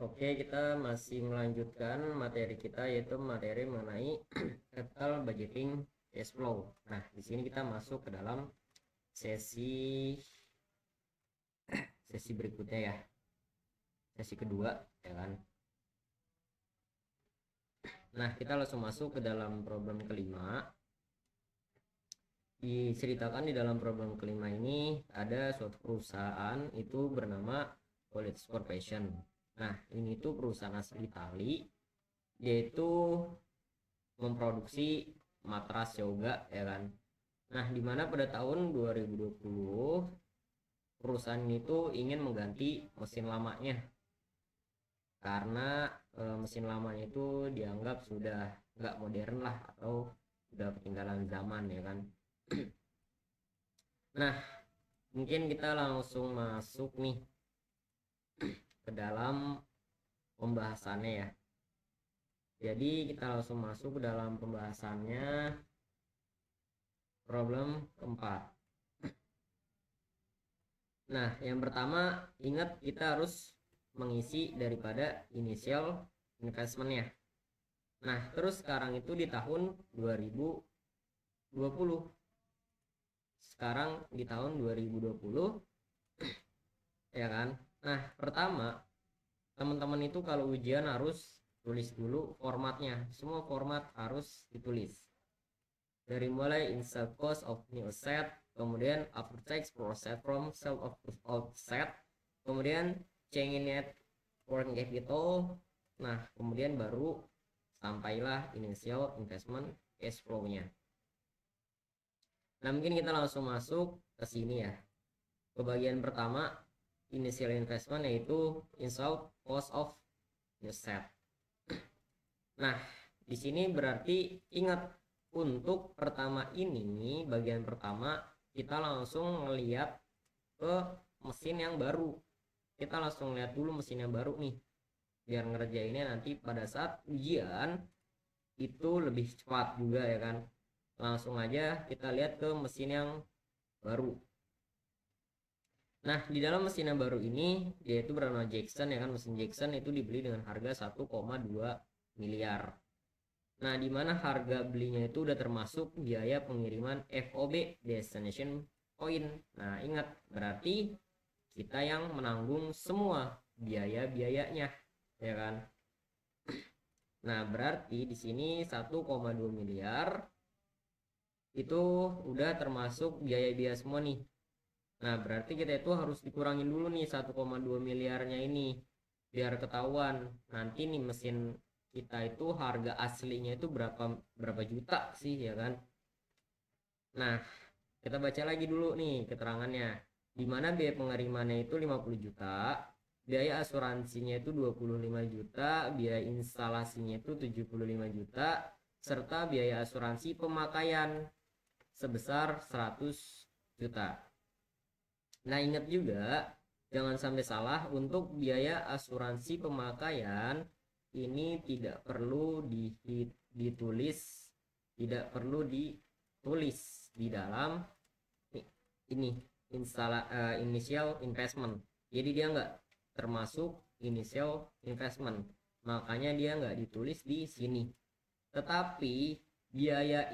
Oke, kita masih melanjutkan materi kita yaitu materi mengenai capital budgeting cash flow. Nah, di sini kita masuk ke dalam sesi sesi berikutnya ya. Sesi kedua, ya kan? Nah, kita langsung masuk ke dalam problem kelima. Diceritakan di dalam problem kelima ini ada suatu perusahaan itu bernama College Corporation. Nah, ini tuh perusahaan asal Itali, yaitu memproduksi matras yoga, ya kan. Nah, dimana pada tahun 2020 perusahaan itu ingin mengganti mesin lamanya karena mesin lamanya itu dianggap sudah nggak modern lah atau sudah ketinggalan zaman, ya kan. Nah, mungkin kita langsung masuk nih ke dalam pembahasannya ya. Jadi kita langsung masuk ke dalam pembahasannya. Problem keempat. Nah, yang pertama, ingat kita harus mengisi daripada initial investmentnya. Nah, terus sekarang itu di tahun 2020. Sekarang di tahun 2020, ya kan. Nah, pertama, teman-teman itu kalau ujian harus tulis dulu formatnya. Semua format harus ditulis. Dari mulai insert cost of new asset, kemudian after tax profit from sale of old asset, kemudian change in net working capital. Nah, kemudian baru sampailah initial investment cash flow-nya. Nah, mungkin kita langsung masuk ke sini ya. Ke bagian pertama, initial investment, yaitu insert cost of new asset. Nah, di sini berarti ingat, untuk pertama ini, bagian pertama kita langsung ngelihat ke mesin yang baru. Kita langsung lihat dulu mesin yang baru nih, biar ngerjainnya nanti pada saat ujian itu lebih cepat juga, ya kan. Langsung aja kita lihat ke mesin yang baru. Nah, di dalam mesin yang baru ini yaitu bernama Jackson, ya kan. Mesin Jackson itu dibeli dengan harga 1,2 miliar. Nah, di mana harga belinya itu udah termasuk biaya pengiriman FOB, destination point. Nah, ingat, berarti kita yang menanggung semua biaya-biayanya, ya kan. Nah, berarti di sini 1,2 miliar itu udah termasuk biaya-biaya semua nih. Nah, berarti kita itu harus dikurangin dulu nih 1,2 miliarnya ini, biar ketahuan nanti nih mesin kita itu harga aslinya itu berapa juta sih, ya kan. Nah, kita baca lagi dulu nih keterangannya. Di mana biaya pengirimannya itu 50 juta, biaya asuransinya itu 25 juta, biaya instalasinya itu 75 juta, serta biaya asuransi pemakaian sebesar 100 juta. Nah, ingat juga jangan sampai salah, untuk biaya asuransi pemakaian ini tidak perlu ditulis di dalam ini initial investment. Jadi dia nggak termasuk initial investment, makanya dia nggak ditulis di sini. Tetapi biaya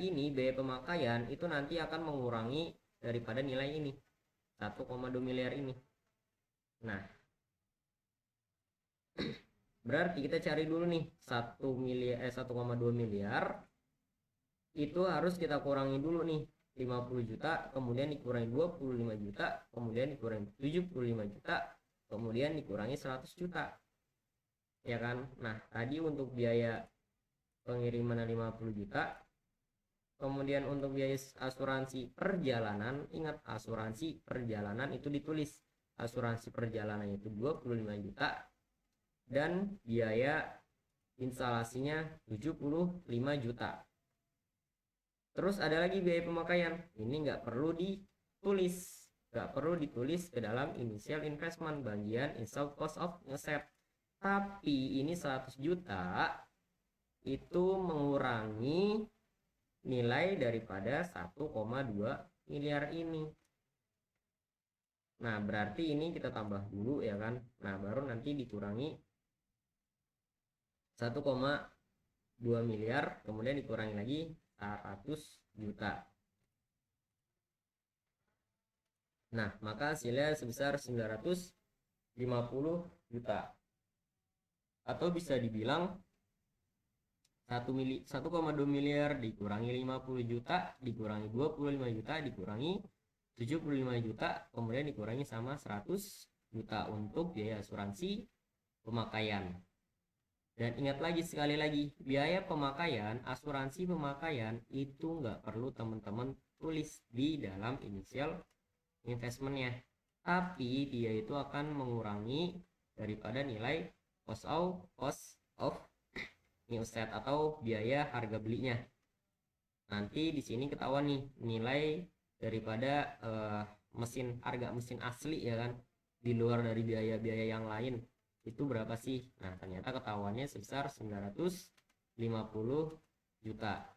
pemakaian itu nanti akan mengurangi daripada nilai ini 1,2 miliar ini. Nah, berarti kita cari dulu nih 1,2 miliar itu harus kita kurangi dulu nih 50 juta, kemudian dikurangi 25 juta, kemudian dikurangi 75 juta, kemudian dikurangi 100 juta, ya kan. Nah, tadi untuk biaya pengiriman 50 juta, kemudian untuk biaya asuransi perjalanan, ingat asuransi perjalanan itu ditulis, asuransi perjalanan itu 25 juta, dan biaya instalasinya 75 juta. Terus ada lagi biaya pemakaian, ini nggak perlu ditulis ke dalam initial investment bagian install cost of asset. Tapi ini 100 juta itu mengurangi nilai daripada 1,2 miliar ini. Nah, berarti ini kita tambah dulu, ya kan. Nah, baru nanti dikurangi 1,2 miliar, kemudian dikurangi lagi 100 juta. Nah, maka hasilnya sebesar 950 juta. Atau bisa dibilang 1,2 miliar dikurangi 50 juta, dikurangi 25 juta, dikurangi 75 juta, kemudian dikurangi sama 100 juta untuk biaya asuransi pemakaian. Dan ingat lagi, sekali lagi, biaya pemakaian, asuransi pemakaian itu nggak perlu teman-teman tulis di dalam inisial investmentnya, tapi dia itu akan mengurangi daripada nilai cost of new set atau biaya harga belinya. Nanti di sini ketahuan nih nilai daripada harga mesin asli, ya kan, di luar dari biaya-biaya yang lain itu berapa sih. Nah, ternyata ketahuannya sebesar 950 juta.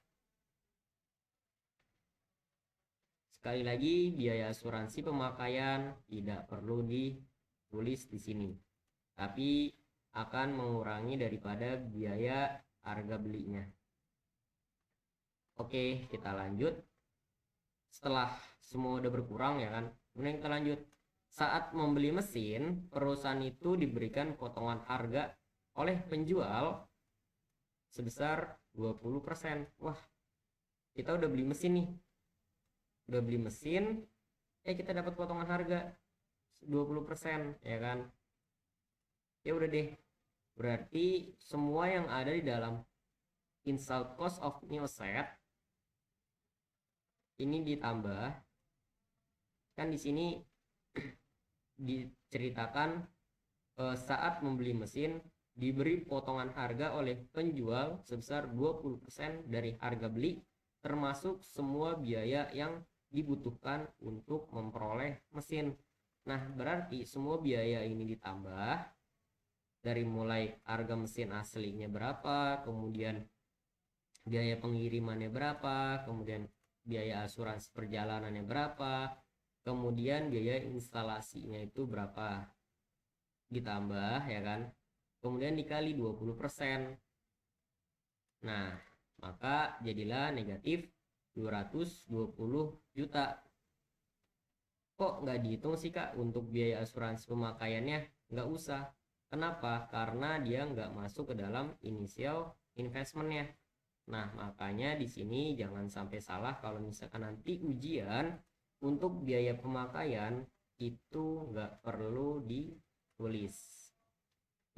Sekali lagi, biaya asuransi pemakaian tidak perlu ditulis di sini, tapi akan mengurangi daripada biaya harga belinya. Oke, kita lanjut. Setelah semua udah berkurang, ya kan, kemudian kita lanjut. Saat membeli mesin, perusahaan itu diberikan potongan harga oleh penjual sebesar 20%. Wah, kita udah beli mesin nih. Udah beli mesin, kita dapat potongan harga 20%, ya kan. Ya udah deh. Berarti semua yang ada di dalam installed cost of new set ini ditambah. Kan di sini diceritakan saat membeli mesin diberi potongan harga oleh penjual sebesar 20% dari harga beli, termasuk semua biaya yang dibutuhkan untuk memperoleh mesin. Nah, berarti semua biaya ini ditambah, dari mulai harga mesin aslinya berapa, kemudian biaya pengirimannya berapa, kemudian biaya asuransi perjalanannya berapa, kemudian biaya instalasinya itu berapa, ditambah, ya kan, kemudian dikali 20%. Nah, maka jadilah negatif 220 juta. Kok nggak dihitung sih, Kak, untuk biaya asuransi pemakaiannya? Nggak usah. Kenapa? Karena dia nggak masuk ke dalam initial investmentnya. Nah, makanya di sini jangan sampai salah kalau misalkan nanti ujian untuk biaya pemakaian itu nggak perlu ditulis.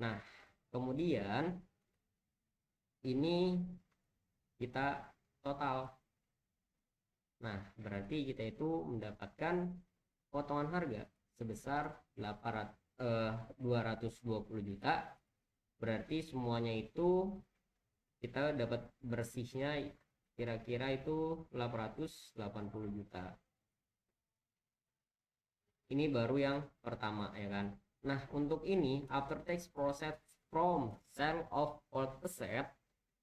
Nah, kemudian ini kita total. Nah, berarti kita itu mendapatkan potongan harga sebesar 220 juta. Berarti semuanya itu kita dapat bersihnya kira-kira itu 880 juta. Ini baru yang pertama, ya kan. Nah, untuk ini after tax process from sale of old asset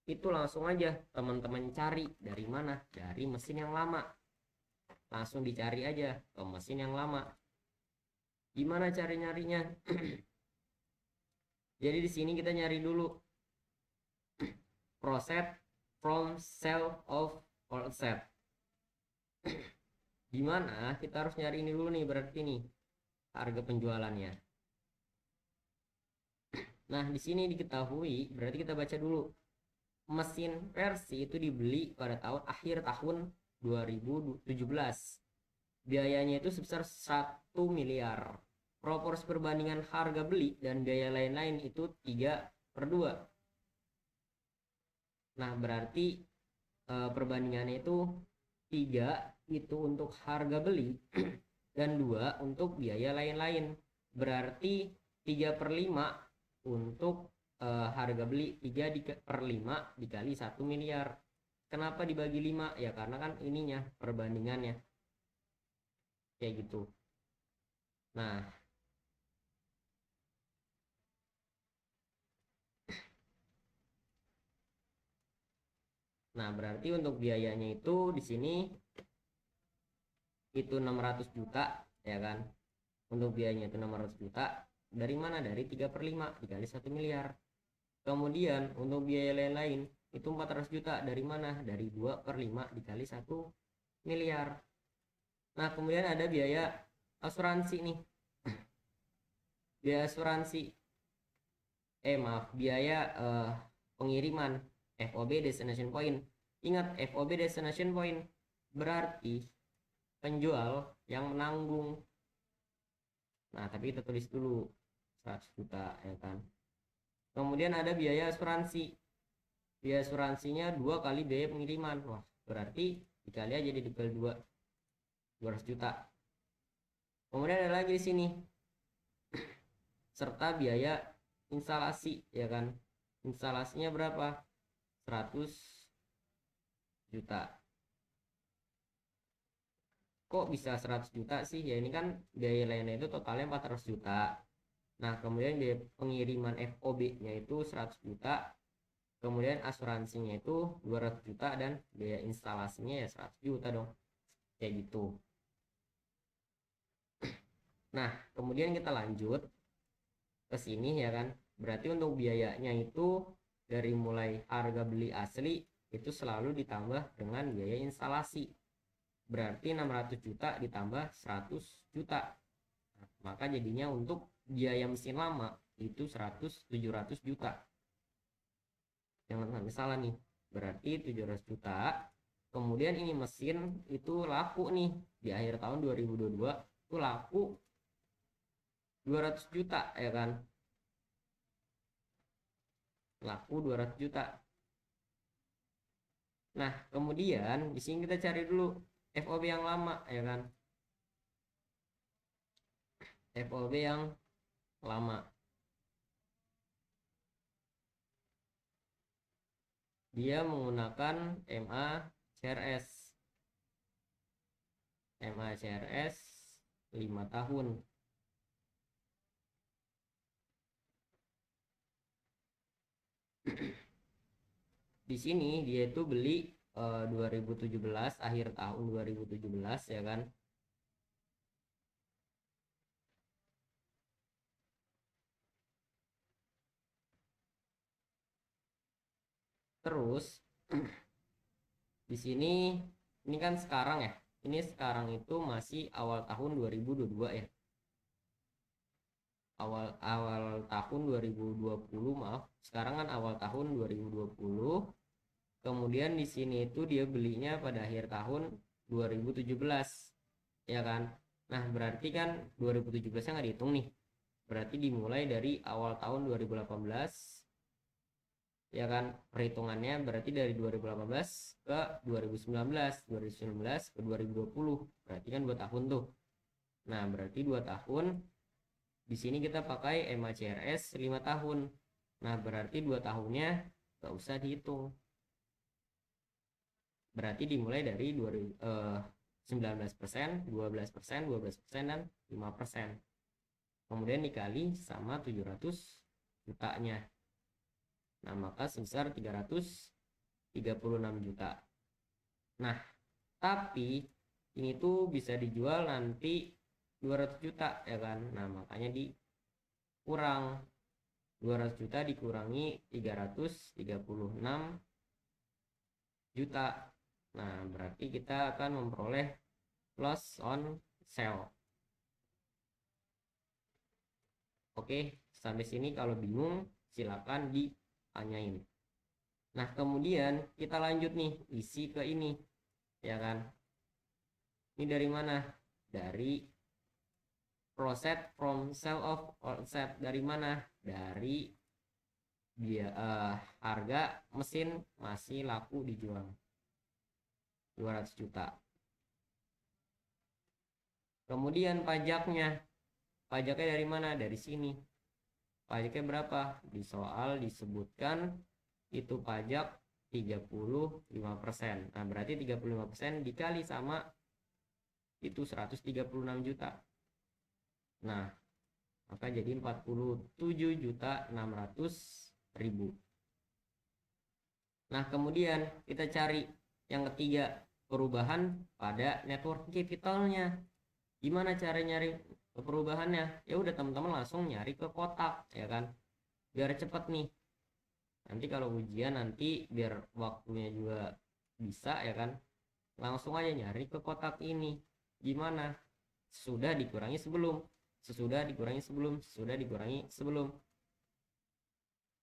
itu langsung aja teman-teman cari dari mana? Dari mesin yang lama. Langsung dicari aja ke mesin yang lama. Gimana cara nyarinya? Jadi di sini kita nyari dulu process from sale of all asset. Gimana? Kita harus nyari ini dulu nih, berarti nih harga penjualannya. Nah, di sini diketahui, berarti kita baca dulu. Mesin versi itu dibeli pada akhir tahun 2017. Biayanya itu sebesar 1 miliar. Proporsi perbandingan harga beli dan biaya lain-lain itu 3/2. Nah, berarti perbandingannya itu 3 itu untuk harga beli dan 2 untuk biaya lain-lain. Berarti 3/5 untuk harga beli, 3/5 dikali 1 miliar. Kenapa dibagi 5? Ya karena kan ininya perbandingannya kayak gitu. Nah, berarti untuk biayanya itu di sini itu 600 juta, ya kan. Untuk biayanya itu 600 juta. Dari mana? Dari 3/5 dikali 1 miliar. Kemudian untuk biaya lain-lain itu 400 juta dari mana? Dari 2/5 dikali 1 miliar. Nah, kemudian ada biaya asuransi nih. Biaya asuransi. Biaya pengiriman FOB destination point. Ingat, FOB destination point berarti penjual yang menanggung. Nah, tapi kita tulis dulu 100 juta ya kan. Kemudian ada biaya asuransi. Biaya asuransinya 2 kali biaya pengiriman. Wah, berarti dikali aja dikali 200 juta. Kemudian ada lagi di sini serta biaya instalasi ya kan. Instalasinya berapa? 100 juta. Kok bisa 100 juta sih? Ya ini kan biaya lainnya itu totalnya 400 juta. Nah, kemudian biaya pengiriman FOB-nya itu 100 juta. Kemudian asuransinya itu 200 juta dan biaya instalasinya ya 100 juta dong. Kayak gitu. Nah, kemudian kita lanjut ke sini ya kan. Berarti untuk biayanya itu dari mulai harga beli asli itu selalu ditambah dengan biaya instalasi. Berarti 600 juta ditambah 100 juta. Nah, maka jadinya untuk biaya mesin lama itu 700 juta. Jangan sampai salah nih. Berarti 700 juta. Kemudian ini mesin itu laku nih di akhir tahun 2022 itu laku 200 juta ya kan. Laku 200 juta. Nah, kemudian di sini kita cari dulu FOB yang lama ya kan. FOB yang lama. Dia menggunakan MA CRS. MA CRS 5 tahun. Di sini dia itu beli 2017, akhir tahun 2017 ya kan. Terus di sini ini kan sekarang ya. Ini sekarang itu masih awal tahun 2022 ya. Awal tahun 2020, maaf. Sekarang kan awal tahun 2020. Kemudian di sini itu dia belinya pada akhir tahun 2017. Ya kan? Nah, berarti kan 2017-nya nggak dihitung nih. Berarti dimulai dari awal tahun 2018. Ya kan? Perhitungannya berarti dari 2018 ke 2019, 2019 ke 2020. Berarti kan 2 tahun tuh. Nah, berarti 2 tahun. Di sini kita pakai MA CRS 5 tahun. Nah, berarti 2 tahunnya nggak usah dihitung. Berarti dimulai dari 19%, 12%, 12%, dan 5%. Kemudian dikali sama 700 jutanya. Nah, maka sebesar 336 juta. Nah, tapi ini tuh bisa dijual nanti 200 juta ya kan. Nah, makanya dikurang 200 juta dikurangi 336 juta. Nah, berarti kita akan memperoleh loss on sale. Oke, sampai sini kalau bingung silakan ditanyain. Nah, kemudian kita lanjut nih isi ke ini ya kan. Ini dari mana? Dari proceed from sale of offset. Dari mana? Dari dia harga mesin masih laku dijual 200 juta. Kemudian pajaknya dari mana? Dari sini. Pajaknya berapa? Di soal disebutkan itu pajak 35%. Nah, berarti 35% dikali sama itu 136 juta. Nah, maka jadi 47.600.000. Nah, kemudian kita cari yang ketiga, perubahan pada network capitalnya. Gimana cara nyari perubahannya? Ya udah teman-teman langsung nyari ke kotak ya kan, biar cepet nih. Nanti kalau ujian nanti biar waktunya juga bisa ya kan, langsung aja nyari ke kotak ini. Gimana? Sudah dikurangi sebelum, sesudah dikurangi sebelum, sesudah dikurangi sebelum.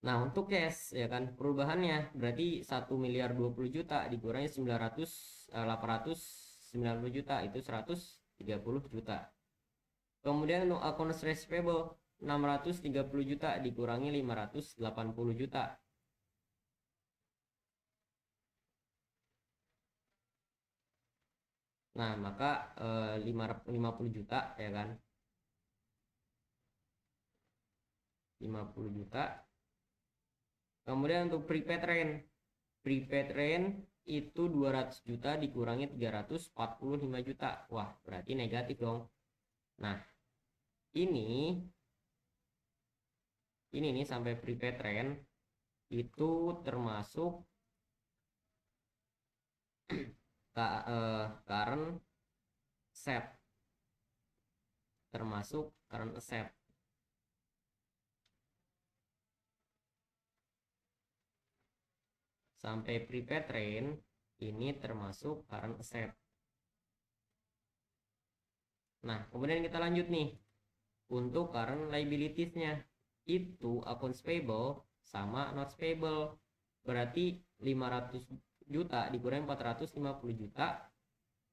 Nah, untuk cash ya kan, perubahannya berarti 1.020.000.000 dikurangi 890 juta itu 130 juta. Kemudian untuk accounts receivable 630 juta dikurangi 580 juta. Nah, maka 50 juta ya kan. 50 juta. Kemudian untuk prepaid rent itu 200 juta dikurangi 345 juta. Wah, berarti negatif dong. Nah, ini nih sampai prepaid rent itu termasuk current asset, termasuk current asset. Sampai prepaid rent ini termasuk current asset. Nah, kemudian kita lanjut nih. Untuk current liabilities-nya itu accounts payable sama notes payable. Berarti 500 juta dikurangi 450 juta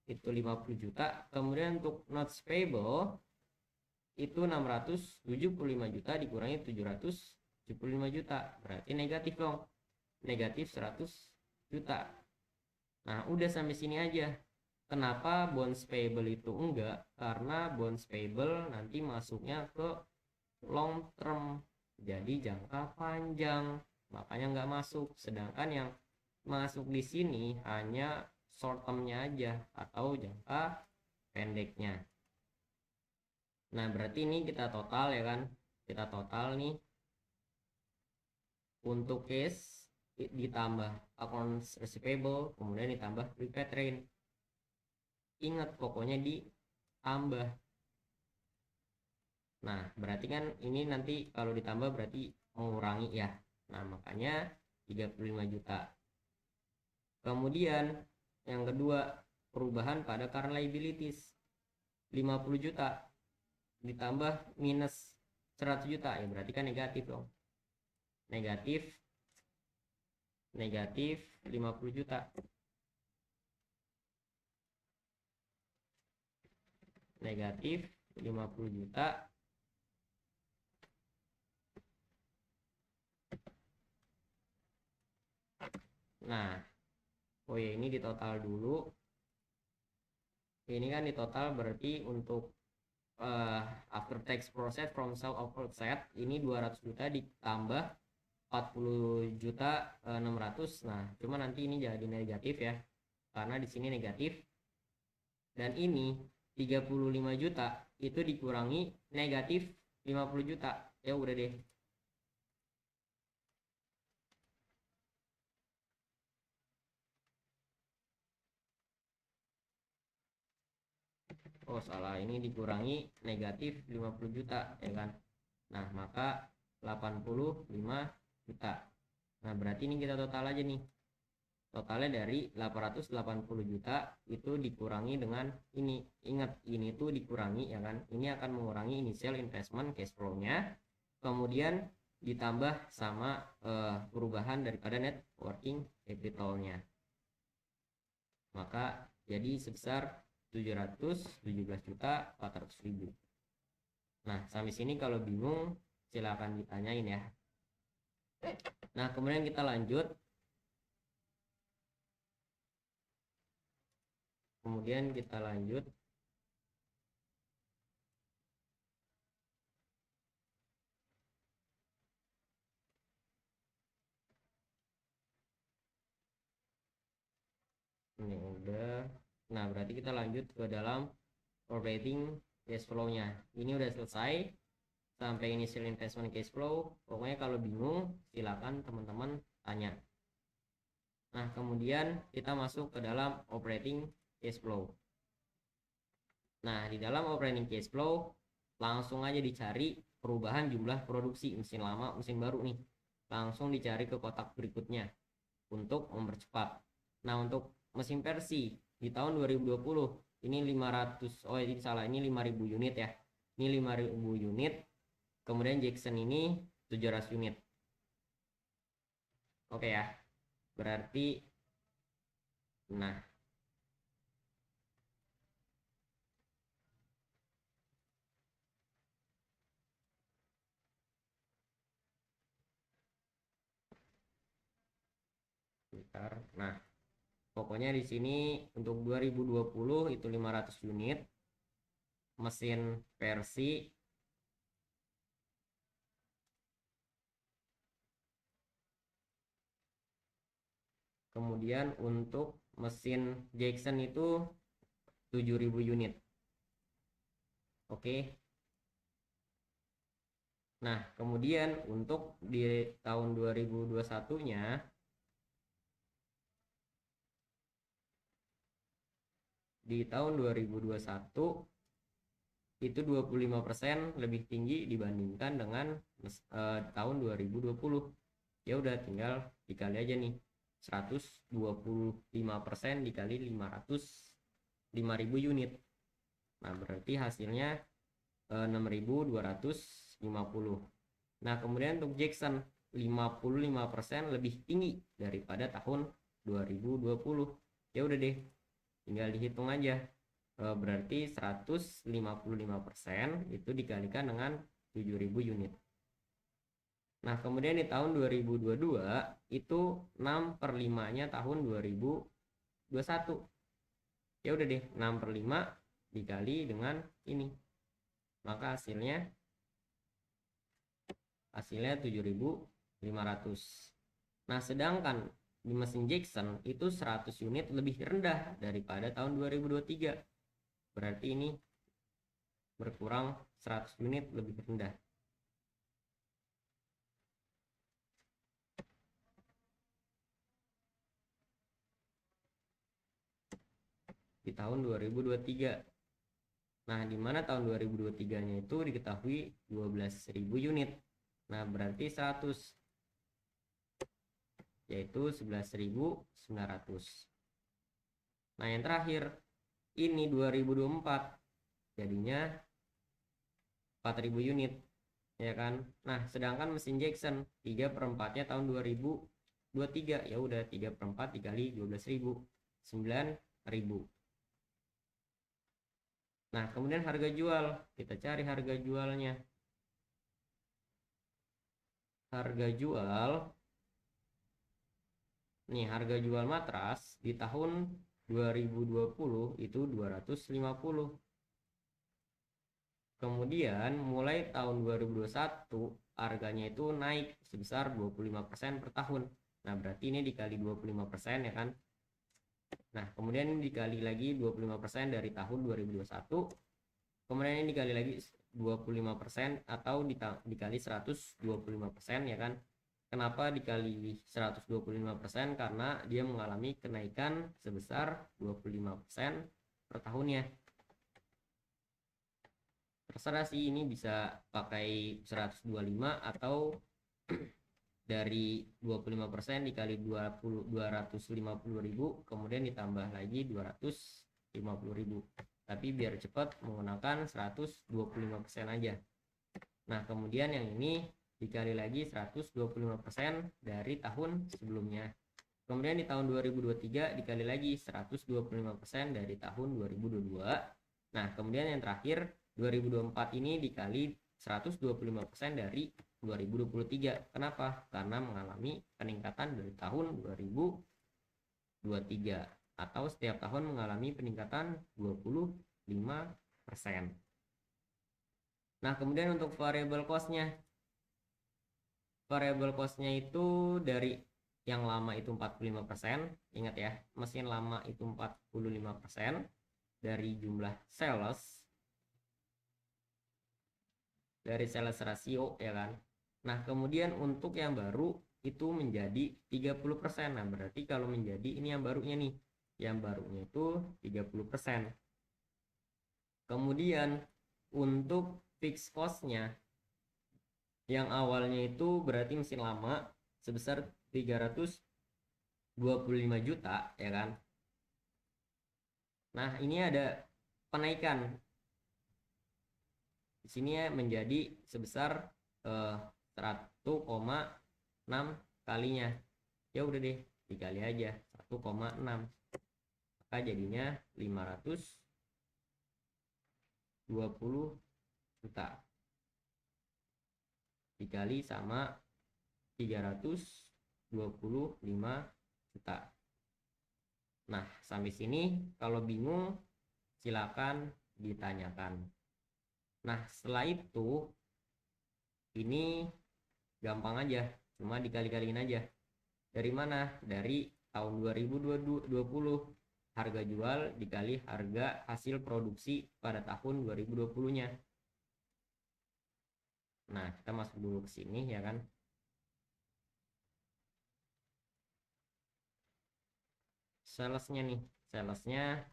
itu 50 juta. Kemudian untuk notes payable itu 675 juta dikurangi 775 juta. Berarti negatif dong. Negatif 100 juta. Nah, udah sampai sini aja. Kenapa bonds payable itu enggak? Karena bonds payable nanti masuknya ke long term, jadi jangka panjang, makanya nggak masuk. Sedangkan yang masuk di sini hanya short termnya aja atau jangka pendeknya. Nah, berarti ini kita total ya kan, kita total nih untuk case ditambah accounts receivable kemudian ditambah prepaid rent. Ingat pokoknya ditambah. Nah, berarti kan ini nanti kalau ditambah berarti mengurangi ya. Nah, makanya 35 juta. Kemudian yang kedua, perubahan pada current liabilities 50 juta ditambah minus 100 juta ya berarti kan negatif dong. Negatif 50 juta. Negatif 50 juta. Nah, oh ya ini di total dulu. Ini kan di total berarti untuk after tax process from sale of offset ini 200 juta ditambah 40 juta 600. Nah, cuma nanti ini jadi negatif ya. Karena di sini negatif. Dan ini 35 juta itu dikurangi negatif 50 juta. Ya udah deh. Oh salah, ini dikurangi negatif 50 juta ya kan. Nah, maka 85 juta. Nah, berarti ini kita total aja nih. Totalnya dari 880 juta itu dikurangi dengan ini. Ingat, ini tuh dikurangi ya kan. Ini akan mengurangi initial investment cash flow-nya. Kemudian ditambah sama perubahan daripada net working capital-nya. Maka jadi sebesar 717 juta 400 ribu. Nah, sampai sini kalau bingung silakan ditanyain ya. Nah, kemudian kita lanjut. Ini udah. Nah, berarti kita lanjut ke dalam operating cash flow-nya. Ini udah selesai sampai initial investment cash flow. Pokoknya kalau bingung silakan teman-teman tanya. Nah, kemudian kita masuk ke dalam operating cash flow. Nah, di dalam operating cash flow langsung aja dicari perubahan jumlah produksi mesin lama, mesin baru nih. langsung dicari ke kotak berikutnya untuk mempercepat. Nah, untuk mesin versi di tahun 2020 ini 500, oh ini salah, ini 5000 unit ya. Ini 5000 unit. Kemudian Jackson ini 700 unit. Oke ya. Berarti nah bentar. Nah, pokoknya di sini untuk 2020 itu 500 unit mesin versi. Kemudian untuk mesin Jackson itu 7000 unit. Oke. Nah, kemudian untuk di tahun 2021-nya di tahun 2021 itu 25% lebih tinggi dibandingkan dengan tahun 2020. Ya udah tinggal dikali aja nih. 125% dikali 5000 unit. Nah, berarti hasilnya 6250. Nah, kemudian untuk Jackson 55% lebih tinggi daripada tahun 2020. Ya udah deh, tinggal dihitung aja. Berarti 155% itu dikalikan dengan 7000 unit. Nah, kemudian di tahun 2022 itu 6/5-nya tahun 2021. Ya udah deh, 6/5 dikali dengan ini. Maka hasilnya 7500. Nah, sedangkan di mesin Jackson itu 100 unit lebih rendah daripada tahun 2023. Berarti ini berkurang 100 unit lebih rendah. Di tahun 2023. Nah, di mana tahun 2023-nya itu diketahui 12.000 unit. Nah, berarti 100 yaitu 11.900. Nah, yang terakhir ini 2024 jadinya 4.000 unit, ya kan. Nah, sedangkan mesin Jackson 3/4-nya tahun 2023, ya udah 3/4 dikali 12.000, 9.000. Nah, kemudian harga jual, kita cari harga jualnya. Harga jual nih, harga jual matras di tahun 2020 itu 250. Kemudian mulai tahun 2021 harganya itu naik sebesar 25% per tahun. Nah, berarti ini dikali 25% ya kan. Nah, kemudian ini dikali lagi 25% dari tahun 2021. Kemudian ini dikali lagi 25% atau dikali 125% ya kan. Kenapa dikali 125%? Karena dia mengalami kenaikan sebesar 25% per tahunnya. Terserah sih, ini bisa pakai 125 atau dari 25% dikali 250.000 kemudian ditambah lagi 250.000. Tapi biar cepat menggunakan 125% aja. Nah, kemudian yang ini dikali lagi 125% dari tahun sebelumnya. Kemudian di tahun 2023 dikali lagi 125% dari tahun 2022. Nah, kemudian yang terakhir 2024 ini dikali 125% dari 2023. Kenapa? Karena mengalami peningkatan dari tahun 2023 atau setiap tahun mengalami peningkatan 25%. Nah, kemudian untuk variable cost-nya. Variable cost-nya itu dari yang lama itu 45%. Ingat ya, mesin lama itu 45% dari jumlah sales. Dari sales rasio ya kan. Nah, kemudian untuk yang baru itu menjadi 30%. Nah, berarti kalau menjadi ini yang barunya nih. Yang barunya itu 30%. Kemudian untuk fixed cost-nya Yang awalnya itu berarti mesin lama sebesar 325 juta, ya kan. Nah, ini ada penaikan di sini ya, menjadi sebesar 1,6 kalinya. Ya udah deh, dikali aja 1,6, maka jadinya 520 juta dikali sama 325 juta. Nah, sampai sini kalau bingung silakan ditanyakan. Nah, setelah itu ini gampang aja, cuma dikali-kaliin aja. Dari mana? Dari tahun 2020, harga jual dikali harga hasil produksi pada tahun 2020-nya. Nah, kita masuk dulu ke sini ya kan. Salesnya nih, salesnya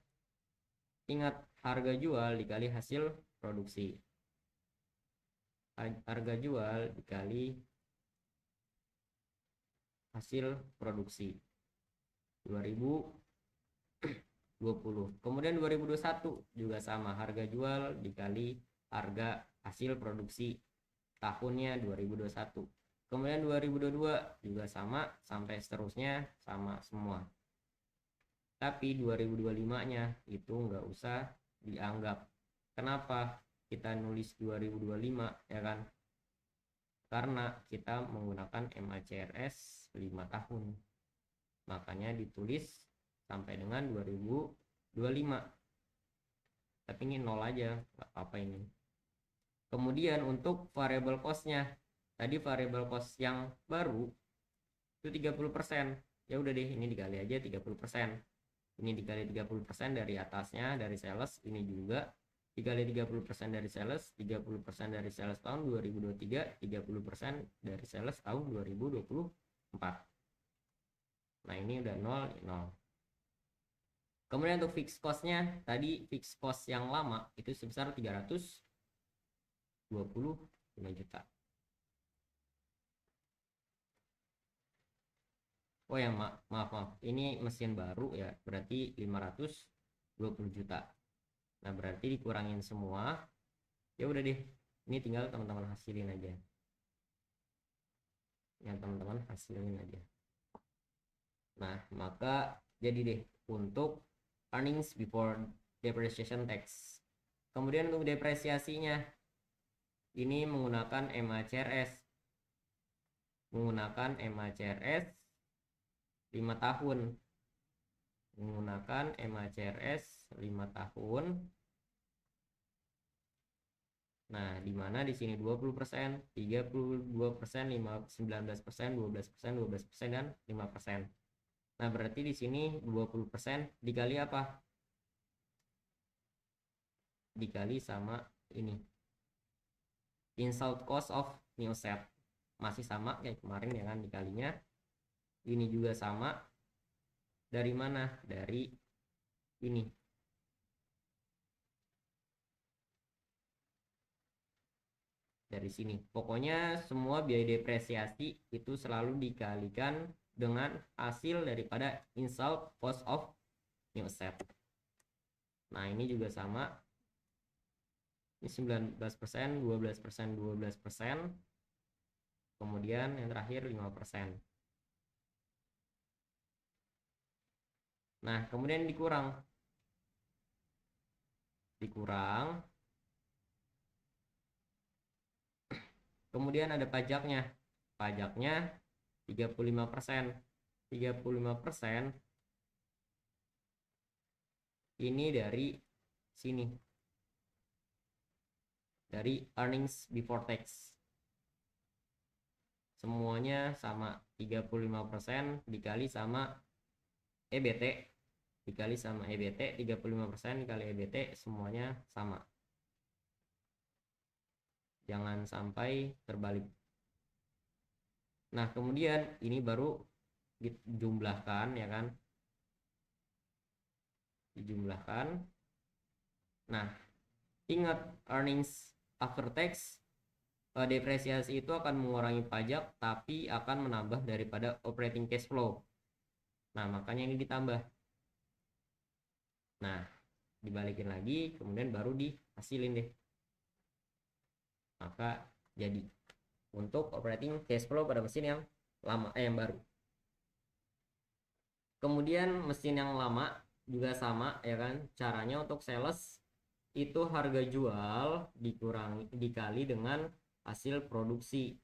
ingat harga jual dikali hasil produksi. Harga jual dikali hasil produksi 2020. Kemudian 2021 juga sama, harga jual dikali harga hasil produksi tahunnya 2021. Kemudian 2022 juga sama, sampai seterusnya sama semua. Tapi 2025-nya itu nggak usah dianggap. Kenapa kita nulis 2025 ya kan? Karena kita menggunakan MACRS 5 tahun. Makanya ditulis sampai dengan 2025. Tapi ini 0 aja, nggak apa ini. Kemudian untuk variable cost-nya, tadi variable cost yang baru itu 30%. Ya udah deh, ini dikali aja 30%. Ini dikali 30% dari atasnya, dari sales. Ini juga dikali 30% dari sales, 30% dari sales tahun 2023, 30% dari sales tahun 2024. Nah, ini udah 0, 0. Kemudian untuk fixed cost-nya, tadi fixed cost yang lama itu sebesar 325 juta. Oh ya, maaf, ini mesin baru ya, berarti 520 juta. Nah, berarti dikurangin semua. Ya udah deh, ini tinggal teman-teman hasilin aja. Ya, teman-teman hasilin aja. Nah, maka jadi deh untuk earnings before depreciation tax. Kemudian untuk depresiasinya, ini menggunakan MACRS. Menggunakan MACRS 5 tahun. Menggunakan MACRS 5 tahun. Nah, di mana di sini 20%, 32%, 19%, 12%, 12% dan 5%. Nah, berarti di sini 20% dikali apa? Dikali sama ini. Installed cost of new set. Masih sama kayak kemarin ya kan, dikalinya. Ini juga sama. Dari mana? Dari ini. Dari sini. Pokoknya semua biaya depresiasi itu selalu dikalikan dengan hasil daripada installed cost of new set. Nah, ini juga sama. Ini 19%, 12%, 12%. Kemudian yang terakhir 5%. Nah, kemudian dikurang. Kemudian ada pajaknya. Pajaknya 35%. 35% ini dari sini. Dari earnings before tax. Semuanya sama, 35% dikali sama EBT. Dikali sama EBT, 35% dikali EBT, semuanya sama. Jangan sampai terbalik. Nah, kemudian ini baru dijumlahkan ya kan. Dijumlahkan. Nah, ingat earnings after tax depresiasi itu akan mengurangi pajak tapi akan menambah daripada operating cash flow. Nah, makanya ini ditambah. Nah, dibalikin lagi, kemudian baru dihasilin deh. Maka jadi untuk operating cash flow pada mesin yang lama, yang baru. Kemudian mesin yang lama juga sama ya kan, caranya untuk sales itu harga jual dikurangi dikali dengan hasil produksi.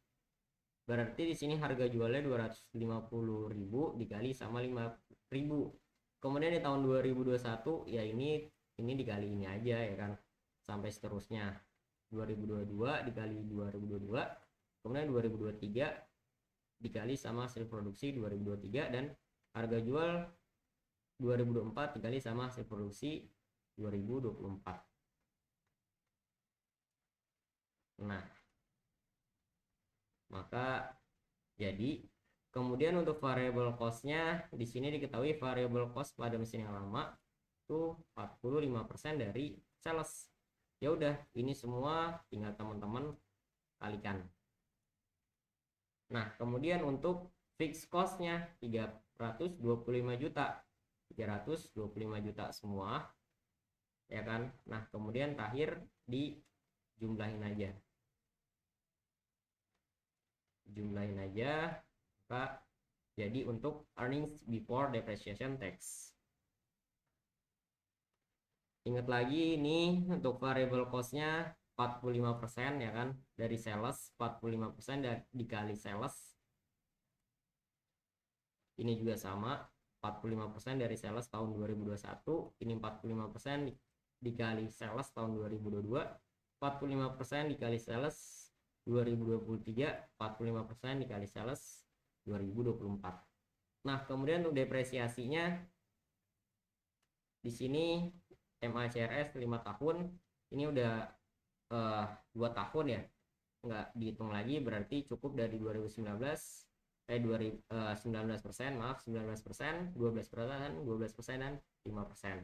Berarti di sini harga jualnya 250.000 dikali sama 5.000. Kemudian di tahun 2021 ya ini dikali ini aja ya kan, sampai seterusnya. 2022 dikali 2022, kemudian 2023 dikali sama hasil produksi 2023, dan harga jual 2024 dikali sama hasil produksi 2024. Nah, maka jadi kemudian untuk variable cost-nya di sini diketahui variable cost pada mesin yang lama itu 45% dari sales. Ya udah, ini semua tinggal teman-teman kalikan. Nah, kemudian untuk fixed cost-nya 325 juta. 325 juta semua. Ya kan? Nah, kemudian terakhir dijumlahin aja. Jumlahin aja, maka jadi untuk earnings before depreciation tax. Ingat lagi ini untuk variable cost-nya 45% ya kan, dari sales. 45% dikali sales, ini juga sama, 45% dari sales tahun 2021. Ini 45% dikali sales tahun 2022. 45% dikali sales 2023. 45% dikali sales 2024. Nah, kemudian untuk depresiasinya di sini MACRS 5 tahun, ini udah 2 tahun ya, nggak dihitung lagi, berarti cukup dari 2019 19%, maaf, 19%, 12%, 12%, dan 5%.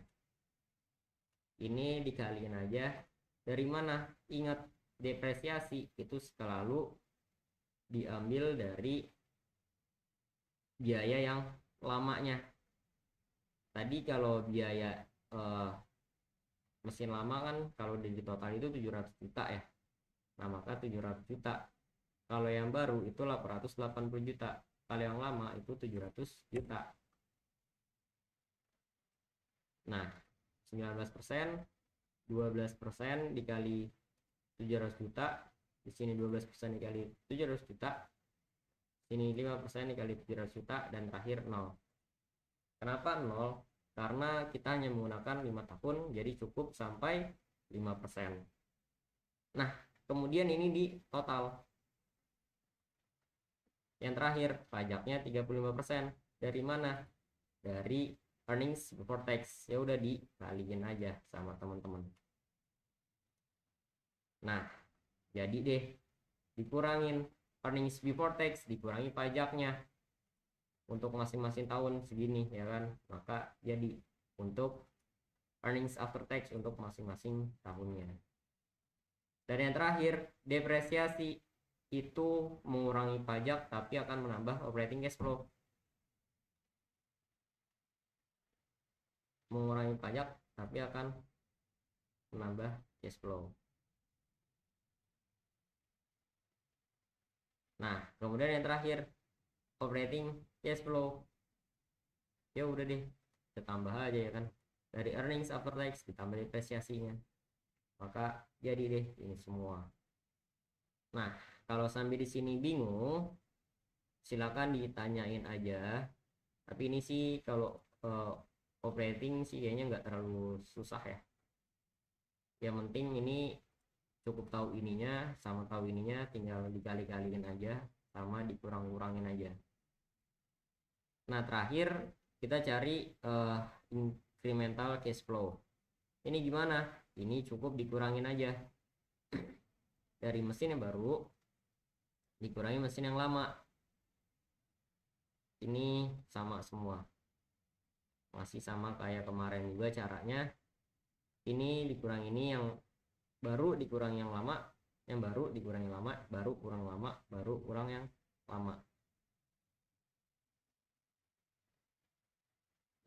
Ini dikaliin aja. Dari mana? Ingat, depresiasi itu selalu diambil dari biaya yang lamanya. Tadi kalau biaya mesin lama kan kalau di total itu 700 juta ya. Nah, maka 700 juta. Kalau yang baru itu 880 juta. Kalau yang lama itu 700 juta. Nah, 19%, 12% dikali 700 juta. Di sini 12% dikali 700 juta. Sini 5% dikali 700 juta, dan terakhir 0. Kenapa 0? Karena kita hanya menggunakan 5 tahun, jadi cukup sampai 5%. Nah, kemudian ini di total. Yang terakhir, pajaknya 35%. Dari mana? Dari earnings before tax. Ya udah, dikaliin aja sama teman-teman. Nah, jadi deh, dikurangin earnings before tax, dikurangi pajaknya untuk masing-masing tahun segini ya kan. Maka jadi untuk earnings after tax untuk masing-masing tahunnya. Dan yang terakhir, depresiasi itu mengurangi pajak tapi akan menambah operating cash flow. Mengurangi pajak tapi akan menambah cash flow. Nah, kemudian yang terakhir, operating cash flow. Ya udah deh, kita tambah aja ya kan. Dari earnings after tax ditambah depresiasinya. Maka jadi deh ini semua. Nah, kalau sampai di sini bingung, silakan ditanyain aja. Tapi ini sih kalau operating sih kayaknya nggak terlalu susah ya. Yang penting ini cukup tahu ininya sama tahu ininya, tinggal dikali-kaliin aja sama dikurang-kurangin aja. Nah, terakhir kita cari incremental cash flow. Ini gimana? Ini cukup dikurangin aja dari mesin yang baru dikurangi mesin yang lama. Ini sama semua, masih sama kayak kemarin juga caranya. Ini dikurang ini yang baru, dikurang yang lama, yang baru dikurangi lama, baru kurang lama, baru kurang yang lama.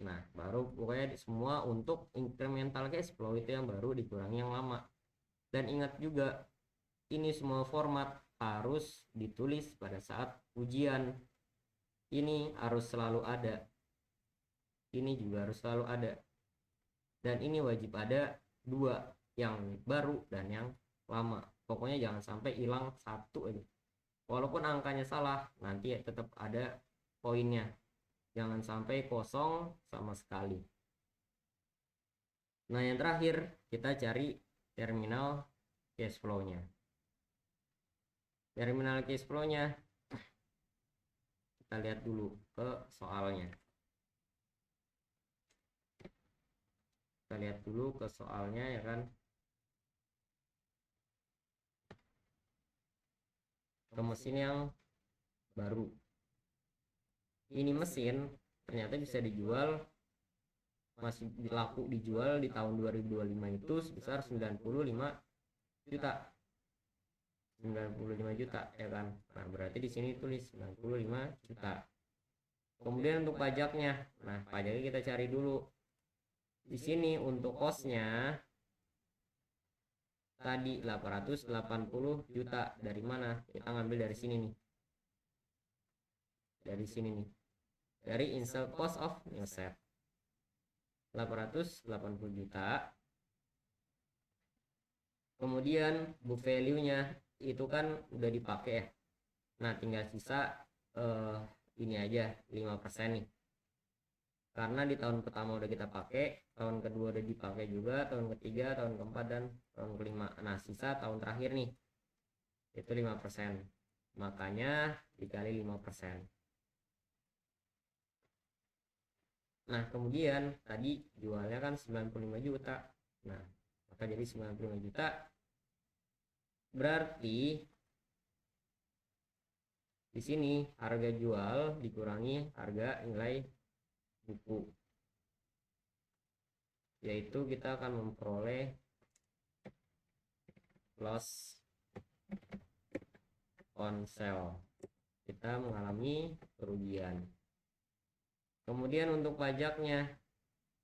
Nah, baru pokoknya semua untuk incremental cash flow itu yang baru dikurangi yang lama. Dan ingat juga, ini semua format harus ditulis pada saat ujian. Ini harus selalu ada. Ini juga harus selalu ada. Dan ini wajib ada dua, yang baru dan yang lama. Pokoknya jangan sampai hilang satu aja. Walaupun angkanya salah, nanti tetap ada poinnya. Jangan sampai kosong sama sekali. Nah, yang terakhir kita cari terminal cash flow-nya. Terminal cash flow-nya kita lihat dulu ke soalnya. Kita lihat dulu ke soalnya ya kan. Ke mesin yang baru. Ini mesin ternyata bisa dijual, masih laku dijual di tahun 2025 itu sebesar 95 juta. 95 juta ya kan. Nah, berarti di sini tulis 95 juta. Kemudian untuk pajaknya. Nah, pajaknya kita cari dulu. Di sini untuk kosnya tadi 880 juta. Dari mana? Kita ngambil dari sini nih. Dari sini nih. Dari install cost of new set. 880 juta. Kemudian book value-nya itu kan udah dipakai ya. Nah, tinggal sisa ini aja 5% nih. Karena di tahun pertama udah kita pakai, tahun kedua udah dipakai juga, tahun ketiga, tahun keempat, dan tahun kelima. Nah, sisa tahun terakhir nih itu 5%. Makanya dikali 5%. Nah, kemudian tadi jualnya kan 95 juta. Nah, maka jadi 95 juta. Berarti di sini harga jual dikurangi harga nilai buku, yaitu kita akan memperoleh loss on sale. Kita mengalami kerugian. Kemudian untuk pajaknya,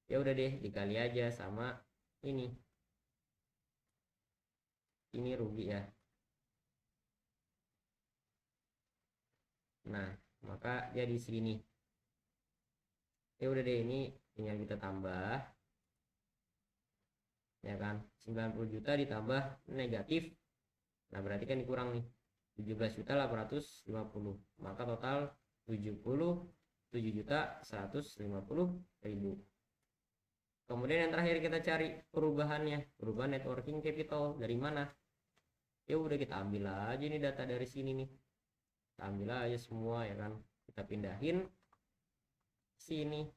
ya udah deh dikali aja sama ini. Ini rugi ya. Nah, maka jadi sini. Ya udah deh, ini tinggal kita tambah. Ya kan? 90 juta ditambah negatif. Nah, berarti kan dikurang nih. 17.850. Maka total 77.150.000. Kemudian yang terakhir kita cari perubahannya, perubahan net working capital dari mana? Ya udah kita ambil aja nih data dari sini nih. Kita ambil aja semua ya kan. Kita pindahin sini.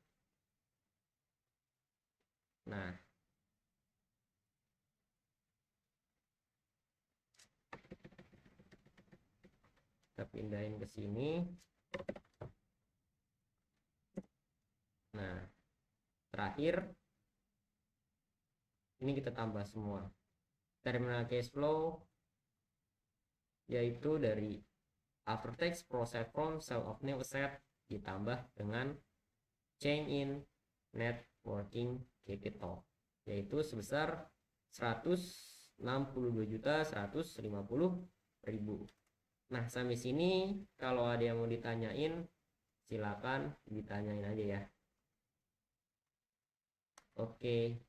Nah, kita pindahin ke sini. Nah, terakhir ini kita tambah semua. Terminal cash flow yaitu dari after tax profit from sale of new asset ditambah dengan change in net working capital, yaitu sebesar 162.150.000. Nah, sampai sini kalau ada yang mau ditanyain silakan ditanyain aja ya. Oke.